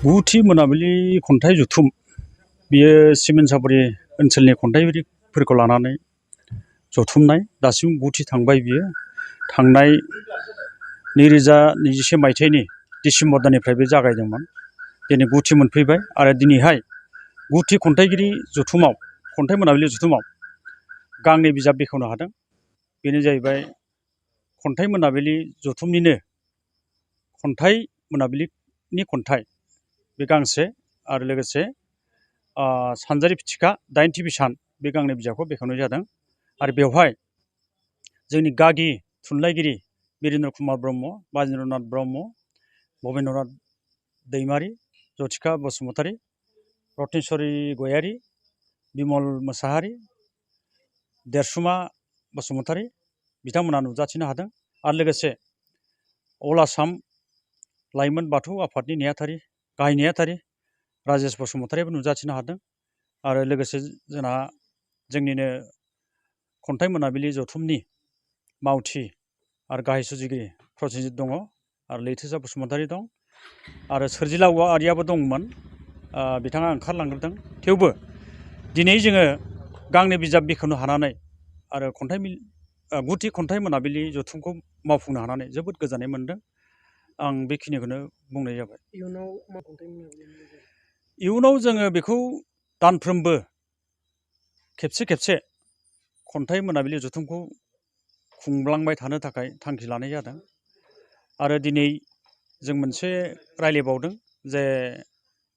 गुथि मोनाबिलि खन्थाइ जथुम बियो सिमेन्सापुरि ओनसोलनि खन्थाइगिरिफोरखौ लानानै जथुमनाय दासिम गुथि थांबाय बियो थांनाय 2021 मायथाइनि डिसेम्बर दाननिफ्राय बे जागायदोंमोन। दिनै गुथि मोनफैबाय आरो दिनैहाय गुथि खन्थाइगिरि जथुमाव खन्थाइ मोनाबिलि जथुमाव गांनै बिजाब बेखेवनो हादों। बेनो जाहैबाय खन्थाइ मोनाबिलि जथुमनिनो खन्थाइ मोनाबिलिनि खन्थाइ बे गांसे आरो लोगोसे सानजारि फिथिखा 8 टिभि सान बे गांनै बिजाबखौ बेखेवनाय जादों। आरो बेवहाय जोंनि गागि थुनलाइगिरि बिरेन्द्र कुमार ब्रह्म, बाजेन्द्रनाथ ब्रह्म, भबेन्द्रनाथ दैमारि, जथिखा बसुमतारी, रत्नेस्वरी गयारी, बिमल मोसाहारी, देरसुमा बसुमतारी बिथांमोना नुजाथिनो हादों। आरो लोगोसे अल आसाम लाइमोन बाथौ आफादनि नेहाथारि गाहाय नेहाथारि राजेश बसुमतारीयाबो नुजाथिनो हादों। आरो लोगोसे जोंनिनो खन्थाइ मोनाबिलि जथुमनि मावथि आरो गाहाय सुजुगिरि प्रसेनजित दङ आरो लैथोसा बसुमतारी दं आरो सोरजिला औवारियाबो दंमोन। बिथाङा ओंखारलांग्रोदों। थेवबो दिनै जोङो गांनै बिजाब बेखेवनो हानानै आरो गुथि खन्थाइ मोनाबिलि जथुमखौ मावफुंनो हानानै जोबोद गोजोननाय मोनदों। आं बेखिनिखौनो बुंनाय जाबाय। इयुनाव जोङो बेखौ दानफ्रोमबो खेबसे खेबसे खन्थाइ मोनाबिलि जथुमखौ खुंलांबाय थानो थाखाय थांखि लानाय जादों। आरो दिनै जों मोनसे रायज्लायबावदों जे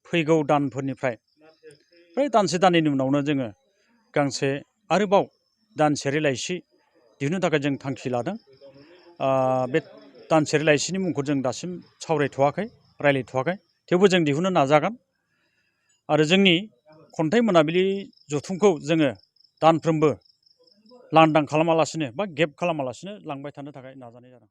फैगौ दानफोरनिफ्राय फ्राय दानसे दाननैनि उनावनो जोङो गांसे आरोबाव दानसेयारि लाइसि दिहुननो थाखाय जों थांखि लादों। बे दानसेयारि लाइसिनि मुंखौ जों दासिम सावरायथ'वाखै, रायज्लायथ'वाखै। थेवबो जों दिहुननो नाजागोन। आरो जोंनि खन्थाइ मोनाबिलि जथुमखौ जोङो दानफ्रोमबो लांदां खालामालासिनो बा गेप खालामालासिनो लांबाय थानो थाखाय नाजानाय जादों।